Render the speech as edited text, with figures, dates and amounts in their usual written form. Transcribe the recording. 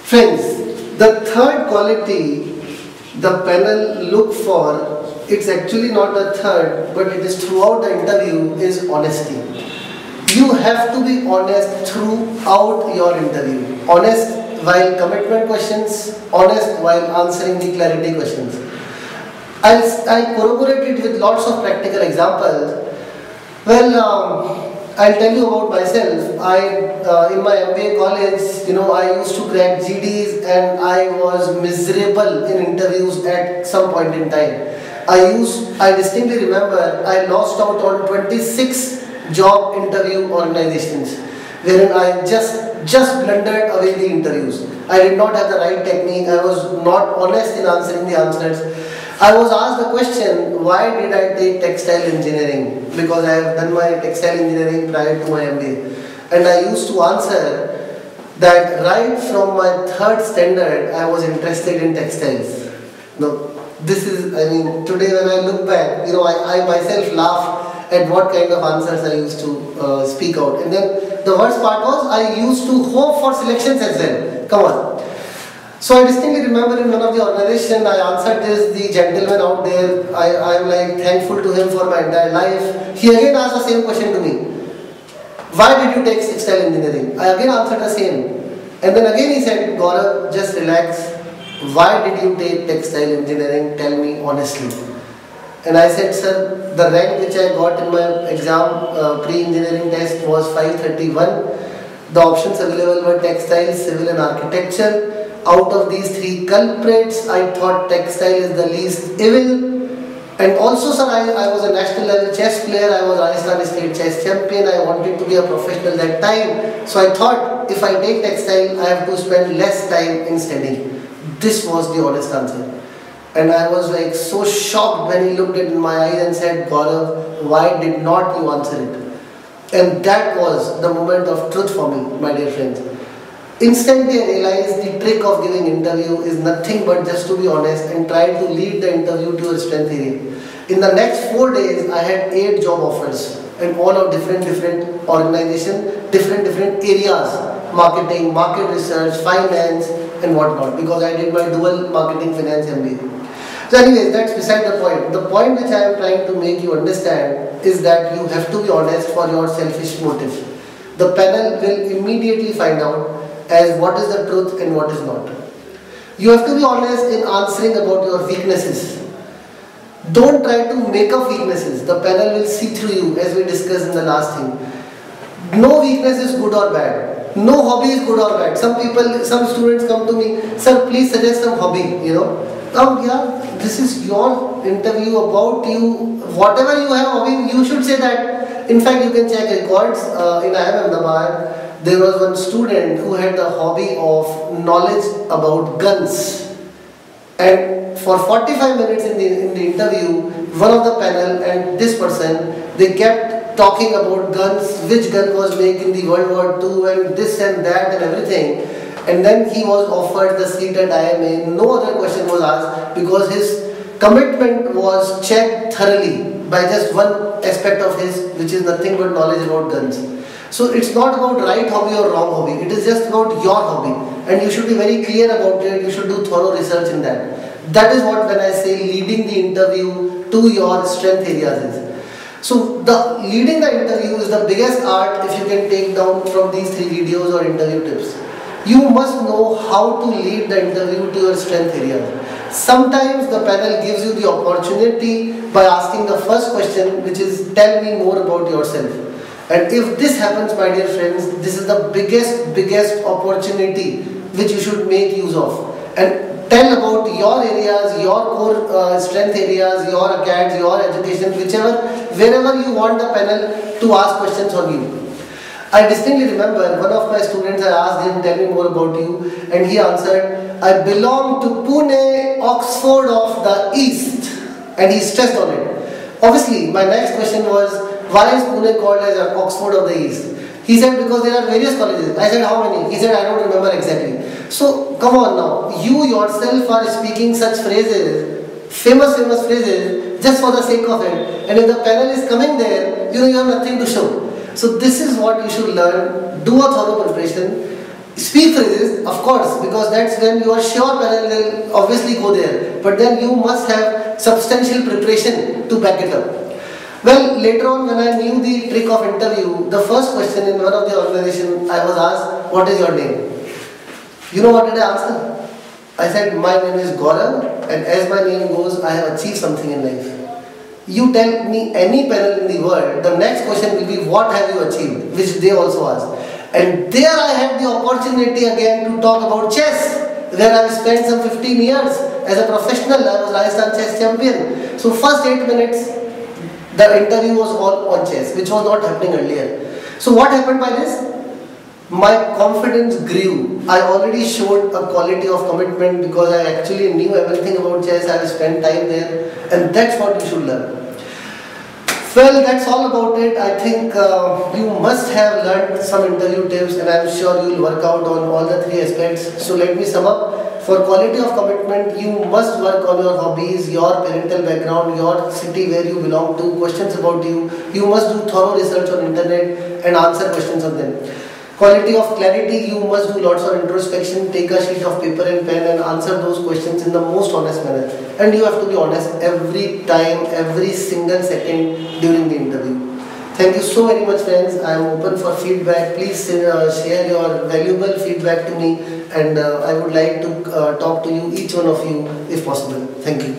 Friends, the third quality the panel look for, it's actually not a third, but it is throughout the interview, is honesty. You have to be honest throughout your interview. Honest while commitment questions, honest while answering the clarity questions. I'll corroborate it with lots of practical examples. Well, I'll tell you about myself. In my MBA college, I used to crack GDs and I was miserable in interviews at some point in time. I distinctly remember I lost out on 26 job interview organizations wherein I just blundered away the interviews. I did not have the right technique. I was not honest in answering the answers. I was asked the question, why did I take textile engineering? Because I have done my textile engineering prior to my MBA. And I used to answer that right from my third standard, I was interested in textiles. No, today when I look back, I myself laugh at what kind of answers I used to speak out. And then the worst part was, I used to hope for selections as well. Come on. So I distinctly remember in one of the organizations, I answered this, the gentleman out there, I am like thankful to him for my entire life. He again asked the same question to me. Why did you take textile engineering? I again answered the same. And then again he said, Gaurav, just relax. Why did you take textile engineering? Tell me honestly. And I said, sir, the rank which I got in my exam pre-engineering test was 531. The options available were textile, civil and architecture. Out of these three culprits, I thought textile is the least evil. And also, sir, I was a national level chess player. I was Rajasthan state chess champion. I wanted to be a professional that time. So I thought if I take textile, I have to spend less time in studying. This was the honest answer. And I was like so shocked when he looked in my eyes and said, Gaurav, why did not you answer it? And that was the moment of truth for me, my dear friends. Instantly I realized the trick of giving interview is nothing but just to be honest and try to lead the interview to your strength area. In the next 4 days, I had 8 job offers and all of different organizations, different areas, marketing, market research, finance and whatnot, because I did my dual marketing finance MBA. So anyways, that's beside the point. The point which I am trying to make you understand is that you have to be honest for your selfish motive. The panel will immediately find out as what is the truth and what is not. You have to be honest in answering about your weaknesses. Don't try to make up weaknesses. The panel will see through you, as we discussed in the last thing. No weakness is good or bad. No hobby is good or bad. Some students come to me, sir, please suggest some hobby, Now, this is your interview about you. Whatever you have hobby, you should say that. In fact, you can check records in IIM Ahmedabad. There was one student who had the hobby of knowledge about guns. And for 45 minutes in the interview, one of the panel and this person, they kept talking about guns, which gun was made in the World War II and this and that and everything. And then he was offered the seat at IMA. No other question was asked because his commitment was checked thoroughly by just one aspect of his, which is nothing but knowledge about guns. So it's not about right hobby or wrong hobby. It is just about your hobby. And you should be very clear about it. You should do thorough research in that. That is what when I say leading the interview to your strength areas is. So leading the interview is the biggest art if you can take down from these 3 videos or interview tips. You must know how to lead the interview to your strength area. Sometimes the panel gives you the opportunity by asking the first question, which is tell me more about yourself. And if this happens, my dear friends, this is the biggest opportunity which you should make use of. And tell about your areas, your core strength areas, your acads, your education, wherever you want the panel to ask questions on you. I distinctly remember one of my students, I asked him, tell me more about you. And he answered, I belong to Pune, Oxford of the East. And he stressed on it. Obviously, my next question was, why is Pune called as Oxford of the East? He said, because there are various colleges. I said, how many? He said, I don't remember exactly. So, come on now. You yourself are speaking such phrases, famous phrases, just for the sake of it. And if the panel is coming there, you have nothing to show. So, this is what you should learn. Do a thorough preparation. Speak phrases, of course, because that's when you are sure panel will obviously go there. But then you must have substantial preparation to back it up. Well, later on when I knew the trick of interview, the first question in one of the organizations I was asked, what is your name? You know what did I answer? I said, my name is Gaurav, and as my name goes, I have achieved something in life. You tell me any panel in the world, the next question will be, what have you achieved? Which they also asked. And there I had the opportunity again to talk about chess, where I spent some 15 years as a professional. I was Rajasthan chess champion. So first 8 minutes, the interview was all on chess, which was not happening earlier. So what happened by this? My confidence grew. I already showed a quality of commitment because I actually knew everything about chess. I spent time there, and that's what you should learn. Well, that's all about it. I think you must have learned some interview tips, and I'm sure you'll work out on all the 3 aspects. So let me sum up. For quality of commitment, you must work on your hobbies, your parental background, your city where you belong to, questions about you. You must do thorough research on internet and answer questions on them. Quality of clarity, you must do lots of introspection, take a sheet of paper and pen and answer those questions in the most honest manner. And you have to be honest every time, every single second during the interview. Thank you so very much, friends. I am open for feedback. Please share your valuable feedback to me, and I would like to talk to you, each one of you, if possible. Thank you.